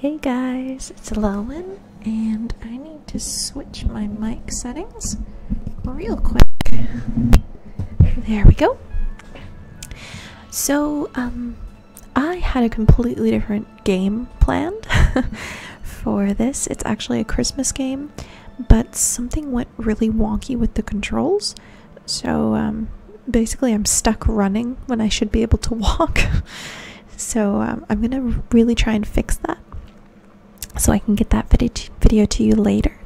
Hey guys, it's Elelwyn, and I need to switch my mic settings real quick. There we go. So, I had a completely different game planned for this. It's actually a Christmas game, but something went really wonky with the controls. So, basically I'm stuck running when I should be able to walk. So, I'm gonna really try and fix that, so I can get that video to you later.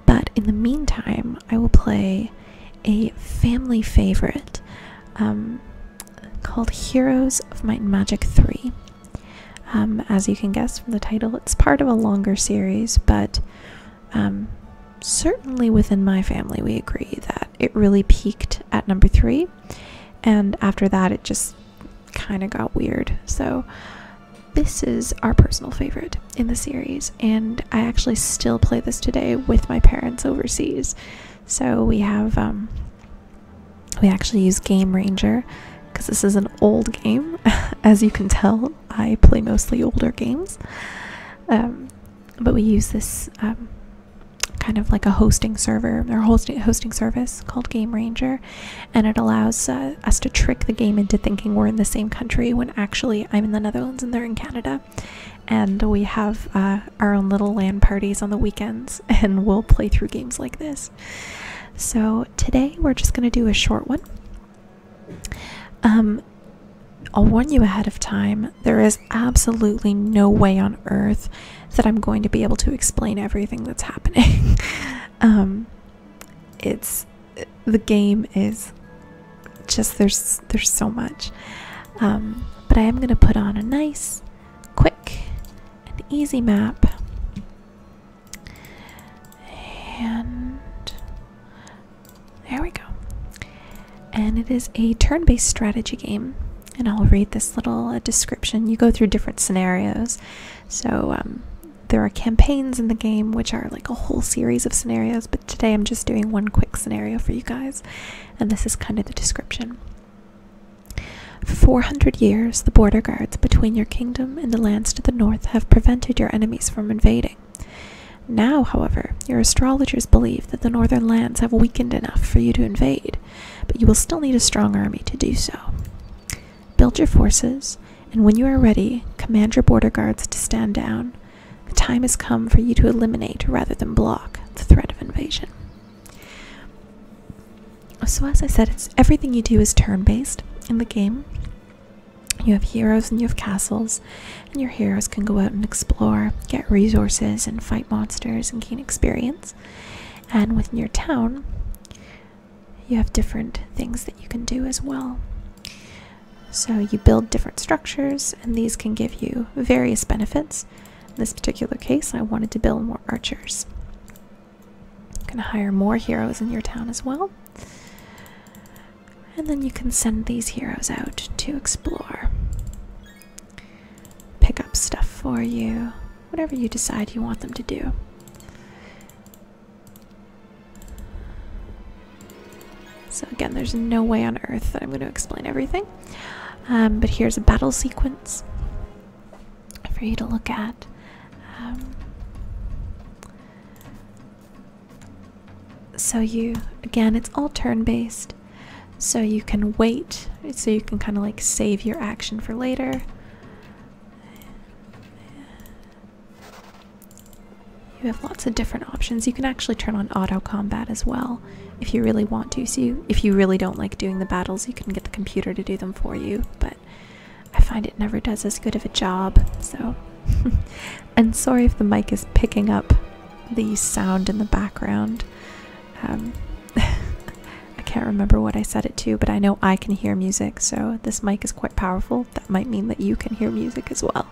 But in the meantime, I will play a family favorite called Heroes of Might and Magic 3. As you can guess from the title, it's part of a longer series, but certainly within my family we agree that it really peaked at number 3, and after that it just kind of got weird. So this is our personal favorite in the series, and I actually still play this today with my parents overseas. So we have we actually use Game Ranger because this is an old game. As you can tell, I play mostly older games, but we use this kind of like a hosting server or hosting service called Game Ranger, and it allows us to trick the game into thinking we're in the same country when actually I'm in the Netherlands and they're in Canada. And we have our own little LAN parties on the weekends, and we'll play through games like this. So today we're just going to do a short one. I'll warn you ahead of time, there is absolutely no way on earth that I'm going to be able to explain everything that's happening. The game is just, there's so much. But I am going to put on a nice, quick, and easy map. And there we go. And it is a turn-based strategy game. And I'll read this little description. You go through different scenarios. So there are campaigns in the game, which are like a whole series of scenarios, but today I'm just doing one quick scenario for you guys, and this is kind of the description. For 400 years, the border guards between your kingdom and the lands to the north have prevented your enemies from invading. Now, however, your astrologers believe that the northern lands have weakened enough for you to invade, but you will still need a strong army to do so. Build your forces, and when you are ready, command your border guards to stand down. The time has come for you to eliminate rather than block the threat of invasion. So as I said, everything you do is turn-based in the game. You have heroes and you have castles, and your heroes can go out and explore, get resources, and fight monsters and gain experience. And within your town, you have different things that you can do as well. So you build different structures, and these can give you various benefits. In this particular case, I wanted to build more archers. You can hire more heroes in your town as well. And then you can send these heroes out to explore, pick up stuff for you, whatever you decide you want them to do. So again, there's no way on earth that I'm going to explain everything. But here's a battle sequence for you to look at. So again, it's all turn-based, so you can wait, so you can kind of like save your action for later. You have lots of different options. You can actually turn on auto combat as well if you really want to. So if you really don't like doing the battles, you can get the computer to do them for you, but I find it never does as good of a job. So and sorry if the mic is picking up the sound in the background. I can't remember what I set it to, but I know I can hear music, so this mic is quite powerful. That might mean that you can hear music as well.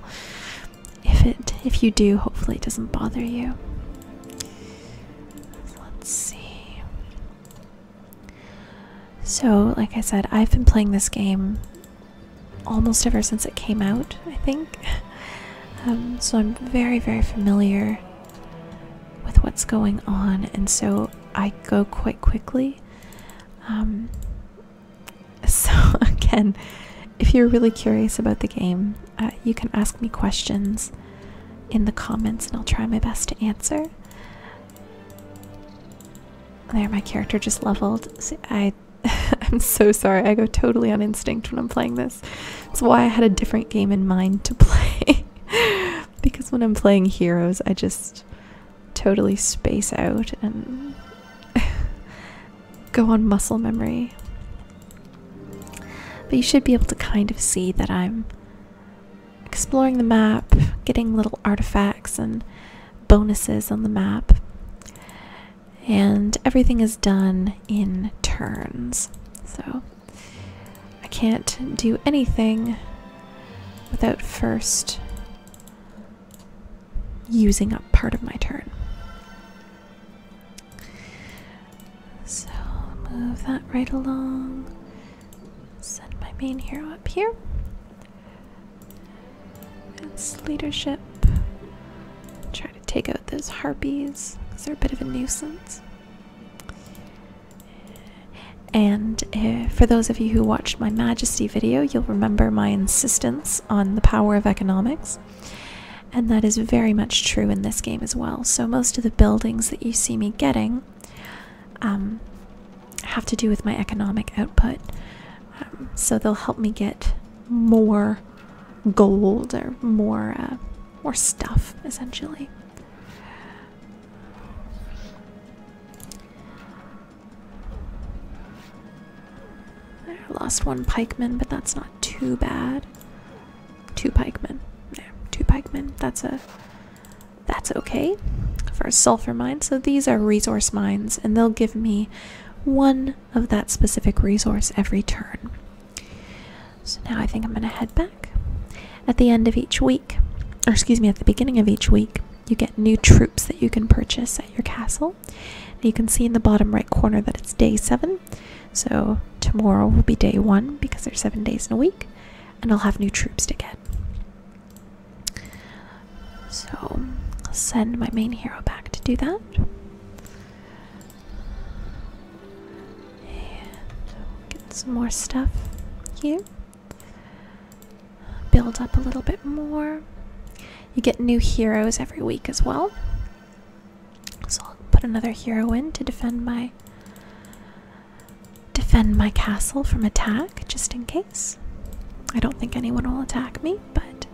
If you do, hopefully it doesn't bother you. Let's see. So, like I said, I've been playing this game almost ever since it came out, I think. So I'm very, very familiar with what's going on, and so I go quite quickly. So again, if you're really curious about the game, you can ask me questions in the comments and I'll try my best to answer. There, my character just leveled. See, I'm so sorry. I go totally on instinct when I'm playing this. That's why I had a different game in mind to play. Because when I'm playing heroes, I just totally space out and go on muscle memory. But you should be able to kind of see that I'm exploring the map, getting little artifacts and bonuses on the map. And everything is done in turns. So I can't do anything without first using up part of my turn. So move that right along. Send my main hero up here. It's leadership. Try to take out those harpies because they're a bit of a nuisance. And for those of you who watched my Majesty video, you'll remember my insistence on the power of economics. And that is very much true in this game as well. So most of the buildings that you see me getting have to do with my economic output. So they'll help me get more gold or more stuff, essentially. I lost one pikeman, but that's not too bad. Two pikemen. Yeah, two pikemen. That's okay for a sulfur mine. So these are resource mines, and they'll give me one of that specific resource every turn. So now I think I'm going to head back. At the end of each week, or excuse me, at the beginning of each week, you get new troops that you can purchase at your castle. And you can see in the bottom right corner that it's day 7. So tomorrow will be day 1 because there's 7 days in a week, and I'll have new troops to get. So I'll send my main hero back to do that. And get some more stuff here. Build up a little bit more. You get new heroes every week as well. So I'll put another hero in to defend my castle from attack, just in case. I don't think anyone will attack me, but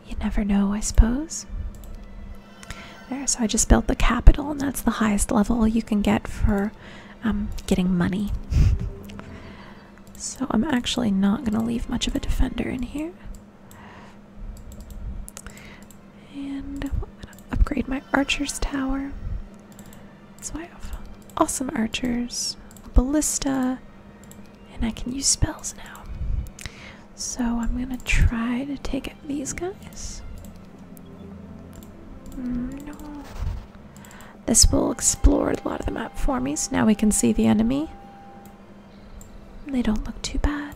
you never know, I suppose. There, so I just built the capital, and that's the highest level you can get for getting money. So I'm actually not going to leave much of a defender in here. And I'm going to upgrade my archer's tower. So I have awesome archers, a ballista, and I can use spells now. So I'm going to try to take out these guys. No. This will explore a lot of the map for me, so now we can see the enemy. They don't look too bad.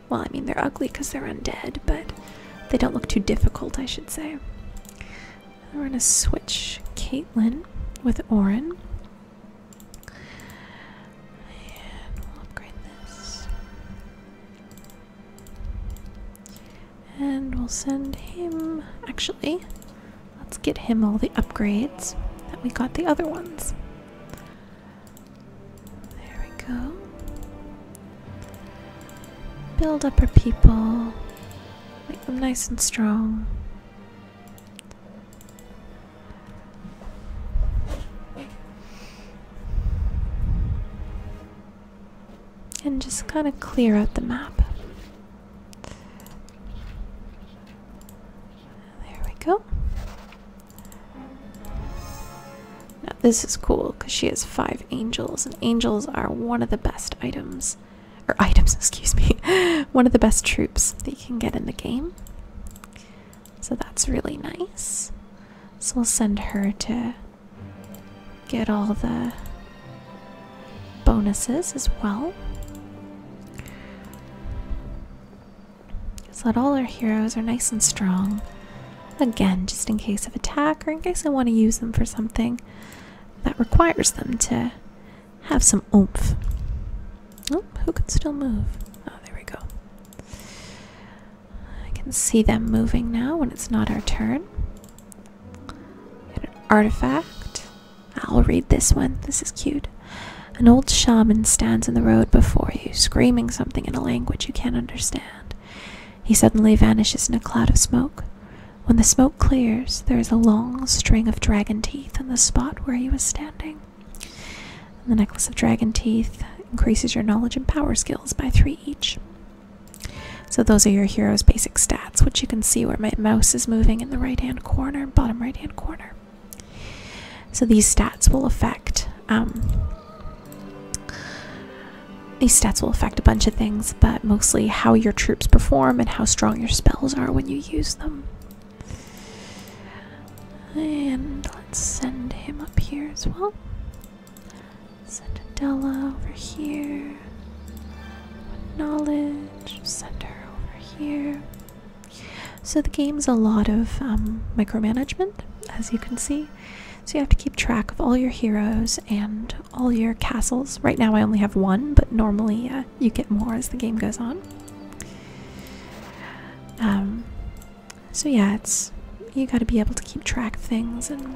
Well, I mean, they're ugly because they're undead, but they don't look too difficult, I should say. We're going to switch Caitlin with Orin. And we'll upgrade this. And we'll send him... Actually, let's get him all the upgrades that we got the other ones. There we go. Build up our people, make them nice and strong. And just kind of clear out the map. There we go. Now this is cool because she has 5 angels, and angels are one of the best items. Or items, excuse me. One of the best troops that you can get in the game. So that's really nice. So we'll send her to get all the bonuses as well. So that all our heroes are nice and strong. Again, just in case of attack or in case I want to use them for something that requires them to have some oomph. Oh, who can still move? Oh, there we go. can see them moving now when it's not our turn. An artifact. I'll read this one. This is cute. An old shaman stands in the road before you, screaming something in a language you can't understand. He suddenly vanishes in a cloud of smoke. When the smoke clears, there is a long string of dragon teeth in the spot where he was standing. The necklace of dragon teeth increases your knowledge and power skills by 3 each. So those are your hero's basic stats, which you can see where my mouse is moving in the right-hand corner, bottom right-hand corner. So these stats will affect a bunch of things, but mostly how your troops perform and how strong your spells are when you use them. And let's send him up here as well. Send Adela over here. Knowledge, send her over here. So the game's a lot of micromanagement, as you can see. So you have to keep track of all your heroes and all your castles. Right now I only have 1, but normally you get more as the game goes on. So yeah, you gotta be able to keep track of things and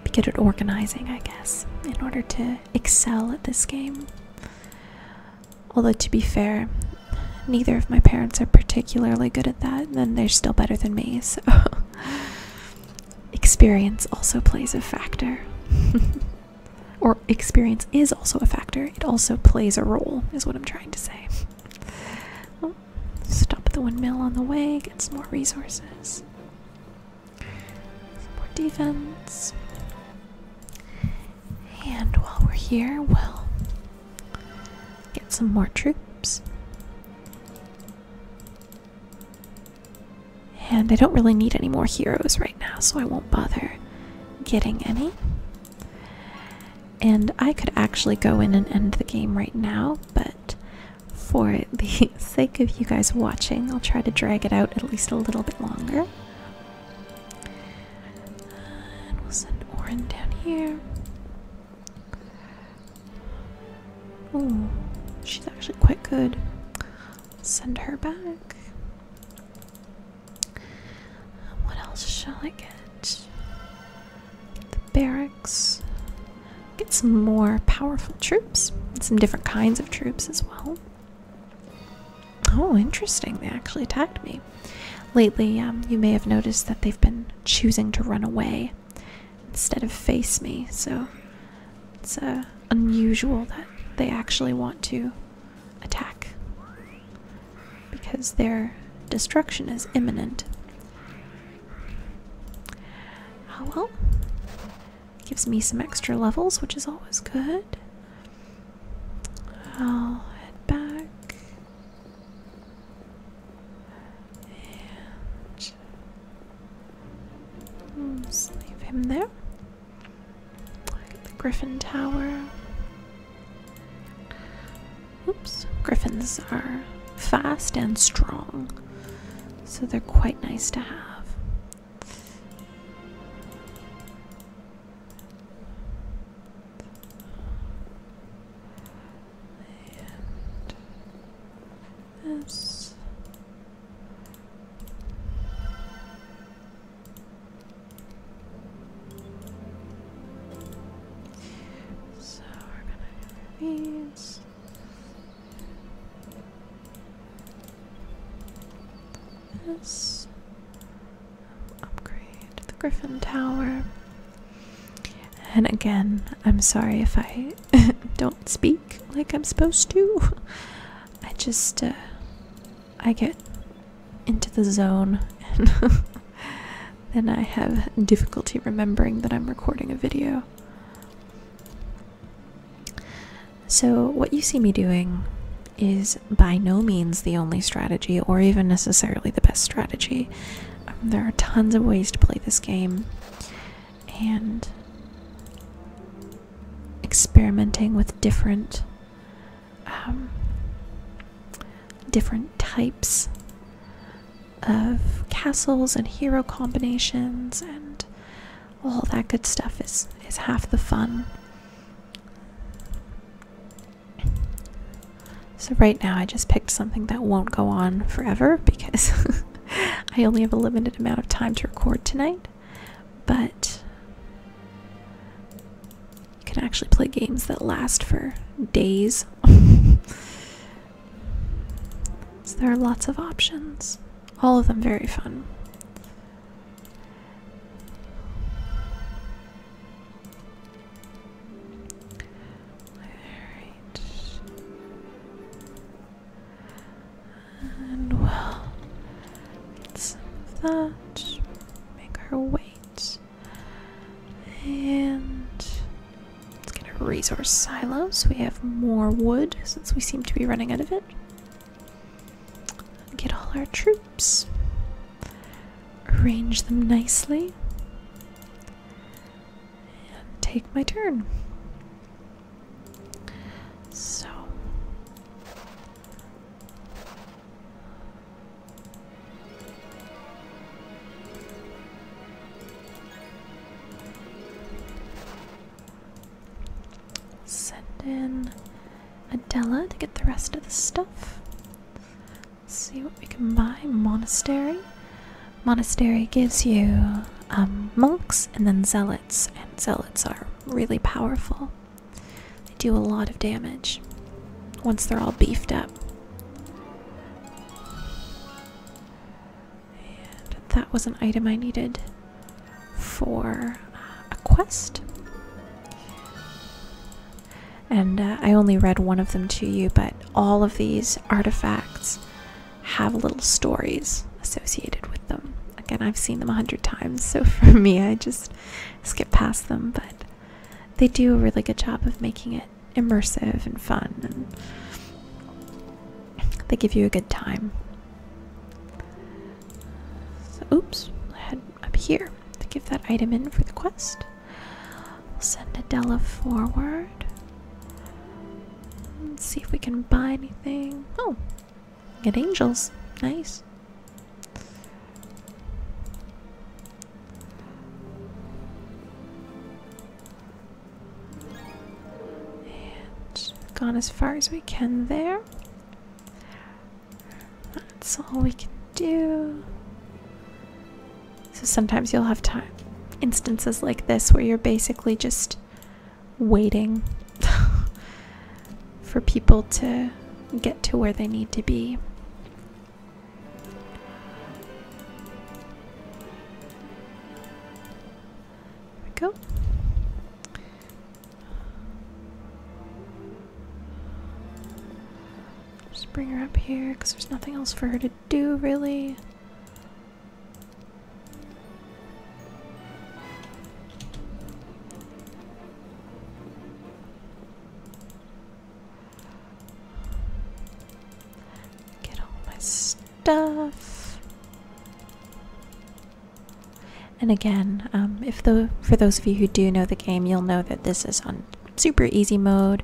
be good at organizing, I guess, in order to excel at this game. Although, to be fair, neither of my parents are particularly good at that, and then they're still better than me, so experience also plays a factor. Or experience is also a factor. It also plays a role, is what I'm trying to say. Oh, stop at the windmill on the way, get some more resources. Some more defense. And while we're here, we'll get some more troops. And I don't really need any more heroes right now, so I won't bother getting any. And I could actually go in and end the game right now, but for the sake of you guys watching, I'll try to drag it out at least a little bit longer. And we'll send Orin down here. Ooh, she's actually quite good. Send her back. What else shall I get? Get the barracks. Get some more powerful troops. And some different kinds of troops as well. Oh, interesting. They actually attacked me. Lately, you may have noticed that they've been choosing to run away instead of face me. So it's unusual that they actually want to attack because their destruction is imminent. Oh well, gives me some extra levels, which is always good. I'll head back and just leave him there. Get the Griffin Tower. Oops, griffins are fast and strong, so they're quite nice to have. And this. So we're gonna do these. This. Upgrade the Griffin Tower. And again, I'm sorry if I don't speak like I'm supposed to. I just, I get into the zone and then I have difficulty remembering that I'm recording a video. So what you see me doing is by no means the only strategy or even necessarily the best strategy. There are tons of ways to play this game, and experimenting with different types of castles and hero combinations and all that good stuff is half the fun. So right now I just picked something that won't go on forever because I only have a limited amount of time to record tonight. But you can actually play games that last for days. So there are lots of options. All of them very fun. Alright. And well, some of that. Make our weight. And let's get a resource silo so we have more wood since we seem to be running out of it. Get all our troops. Arrange them nicely. And take my turn. So. Send in Adela to get the rest of the stuff. See what we can buy. Monastery. Monastery gives you monks and then zealots, and zealots are really powerful. They do a lot of damage once they're all beefed up. And that was an item I needed for a quest. And I only read one of them to you, but all of these artifacts have little stories associated with them. Again, I've seen them 100 times, so for me, I just skip past them, but they do a really good job of making it immersive and fun, and they give you a good time. So, oops, I head up here to give that item in for the quest. We'll send Adela forward. Let's see if we can buy anything. Oh, get angels. Nice. And gone as far as we can there. That's all we can do. So sometimes you'll have instances like this where you're basically just waiting for people to get to where they need to be. There we go. Just bring her up here because there's nothing else for her to do, really. Stuff. And again, for those of you who do know the game, you'll know that this is on super easy mode,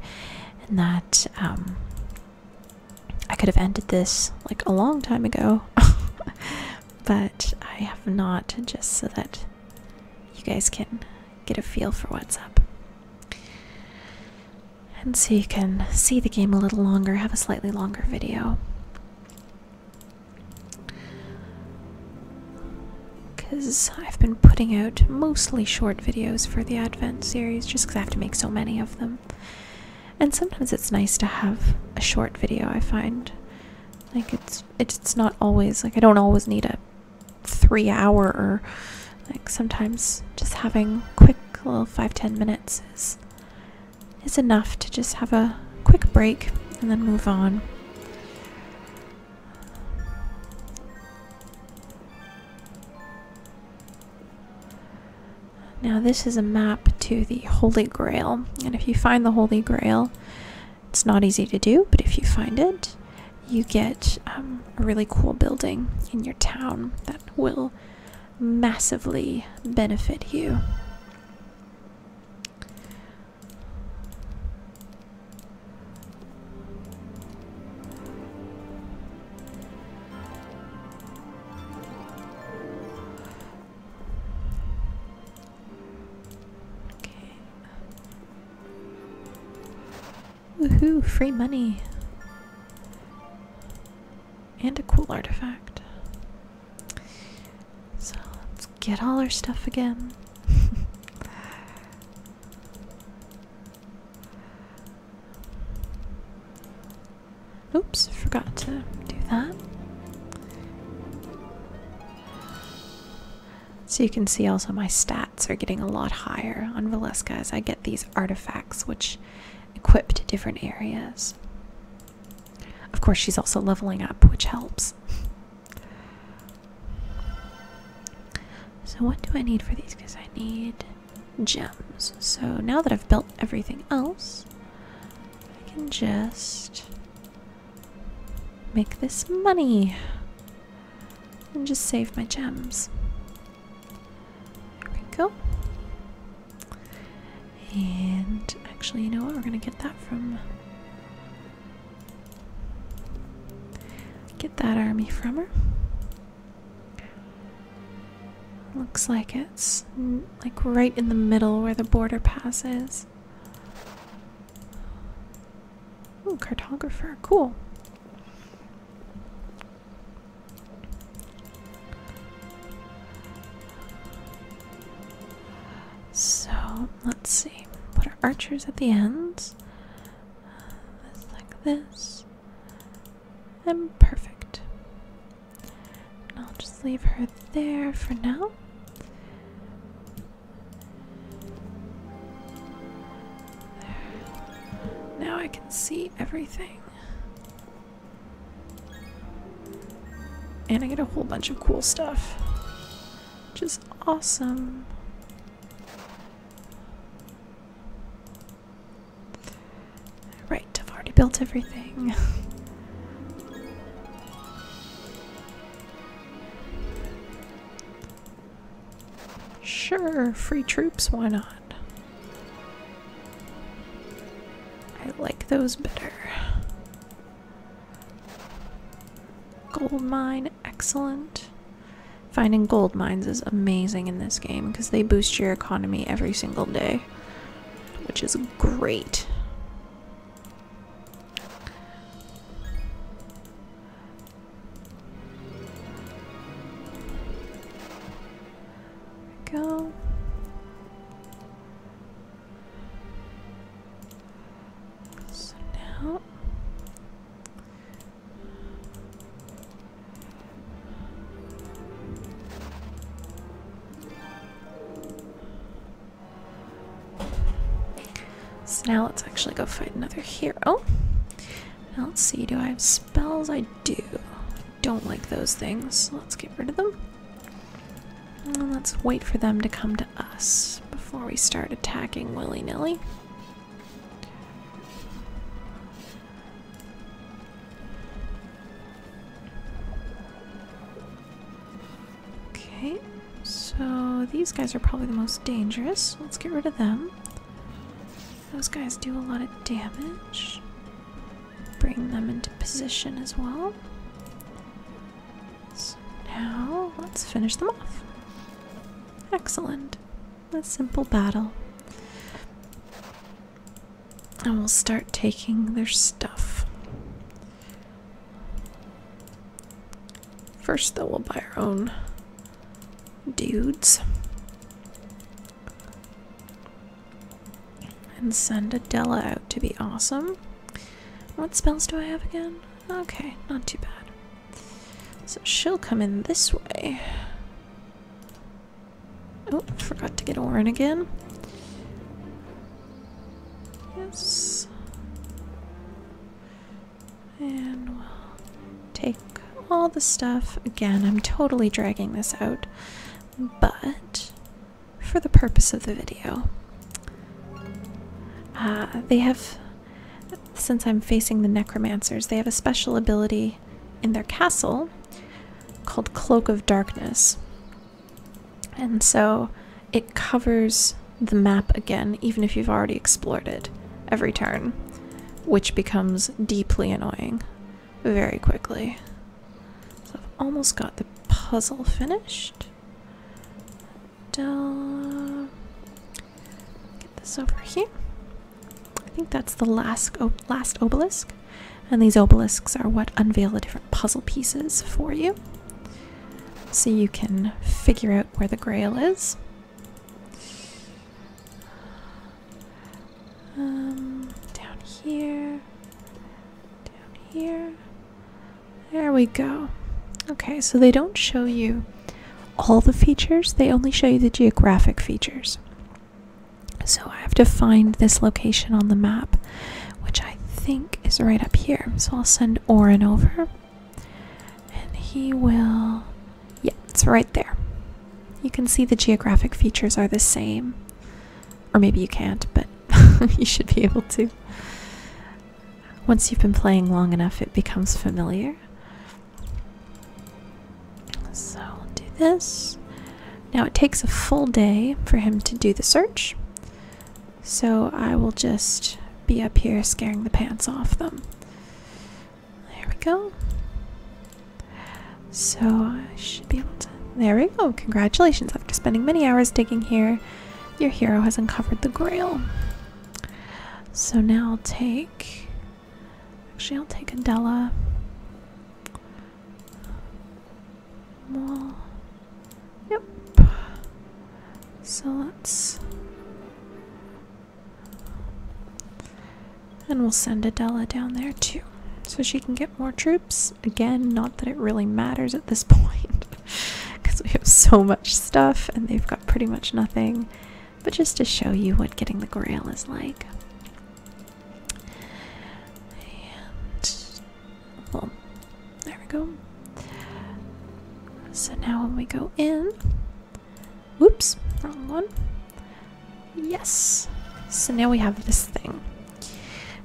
and that I could have ended this like a long time ago, but I have not, just so that you guys can get a feel for what's up. And so you can see the game a little longer, have a slightly longer video. Because I've been putting out mostly short videos for the Advent series, just because I have to make so many of them. And sometimes it's nice to have a short video, I find. Like, it's not always, like, I don't always need a 3-hour, or, like, sometimes just having quick little 5-10 minutes is enough to just have a quick break and then move on. Now this is a map to the Holy Grail, and if you find the Holy Grail, it's not easy to do, but if you find it, you get a really cool building in your town that will massively benefit you. Woohoo, free money. And a cool artifact. So let's get all our stuff again. Oops, forgot to do that. So you can see also my stats are getting a lot higher on Valeska as I get these artifacts which equip to different areas. Of course, she's also leveling up, which helps. So what do I need for these? Because I need gems. So now that I've built everything else, I can just make this money and just save my gems. There we go. And actually, you know what? We're gonna get that from... Get that army from her. Looks like it's like right in the middle where the border passes. Ooh, cartographer. Cool. So, let's see. Put our archers at the ends. Like this. And perfect. And I'll just leave her there for now. There. Now I can see everything. And I get a whole bunch of cool stuff, which is awesome. Right, I've already built everything. Sure, free troops, why not? I like those better. Gold mine, excellent. Finding gold mines is amazing in this game because they boost your economy every single day, which is great. Go. So now let's actually go fight another hero. Now let's see, do I have spells? I do. Don't like those things. Let's get rid of them. And let's wait for them to come to us before we start attacking willy-nilly. Okay, so these guys are probably the most dangerous. Let's get rid of them. Those guys do a lot of damage. Bring them into position as well. So now let's finish them off. Excellent. A simple battle. And we'll start taking their stuff. First, though, we'll buy our own dudes. And send Adela out to be awesome. What spells do I have again? Okay, not too bad. So she'll come in this way. Oh, forgot to get Orin again. Yes. And we'll take all the stuff. Again, I'm totally dragging this out, but for the purpose of the video. They have, since I'm facing the necromancers, they have a special ability in their castle called Cloak of Darkness. And so it covers the map again, even if you've already explored it, every turn, which becomes deeply annoying very quickly. So I've almost got the puzzle finished. Get this over here. I think that's the last obelisk. And these obelisks are what unveil the different puzzle pieces for you, so you can figure out where the grail is. Down here. Down here. There we go. Okay, so they don't show you all the features, they only show you the geographic features. So I have to find this location on the map, which I think is right up here. So I'll send Oren over, and he will... Yeah, it's right there. You can see the geographic features are the same. Or maybe you can't, but you should be able to. Once you've been playing long enough, it becomes familiar. So I'll do this. Now it takes a full day for him to do the search, so I will just be up here scaring the pants off them. There we go. So I should be able to... There we go. Congratulations. After spending many hours digging here, your hero has uncovered the grail. So now I'll take... Actually, I'll take Adela. Well, yep. So let's... And we'll send Adela down there too, so she can get more troops. Again, not that it really matters at this point, because we have so much stuff and they've got pretty much nothing, but just to show you what getting the grail is like. And, well, there we go. So now when we go in, whoops, wrong one. Yes. So now we have this thing.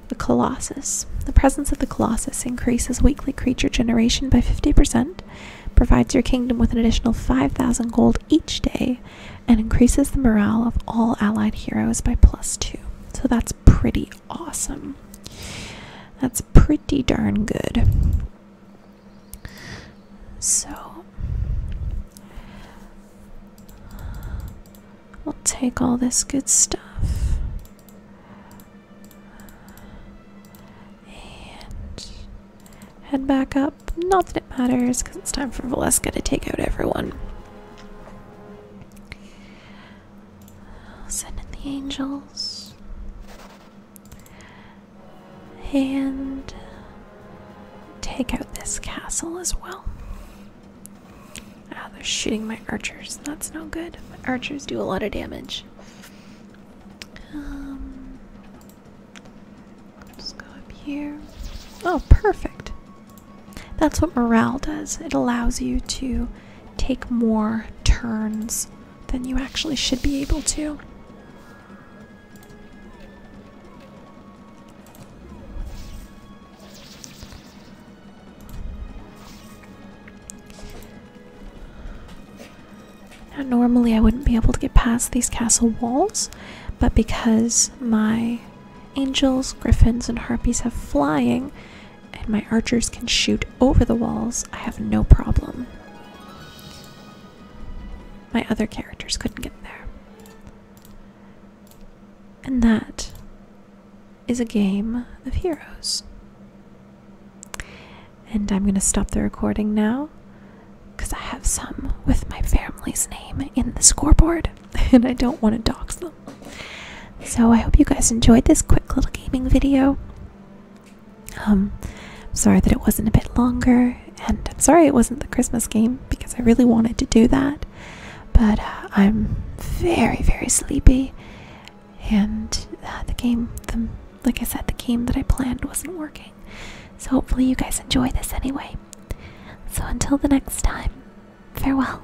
The Colossus. The presence of the Colossus increases weekly creature generation by 50%, provides your kingdom with an additional 5,000 gold each day, and increases the morale of all allied heroes by +2. So that's pretty awesome. That's pretty darn good. So we'll take all this good stuff and head back up. Not that it matters, because it's time for Valeska to take out everyone. I'll send in the angels. And take out this castle as well. Ah, they're shooting my archers. That's no good. My archers do a lot of damage. Just go up here. Oh, perfect. That's what morale does. It allows you to take more turns than you actually should be able to. Now, normally I wouldn't be able to get past these castle walls, but because my angels, griffins, and harpies have flying, and my archers can shoot over the walls, I have no problem. My other characters couldn't get there. And that is a game of heroes. And I'm going to stop the recording now, because I have some with my family's name in the scoreboard, and I don't want to dox them. So I hope you guys enjoyed this quick little gaming video. I'm sorry that it wasn't a bit longer, and I'm sorry it wasn't the Christmas game, because I really wanted to do that. But I'm very, very sleepy, and like I said, the game that I planned wasn't working. So hopefully you guys enjoy this anyway. So until the next time, farewell.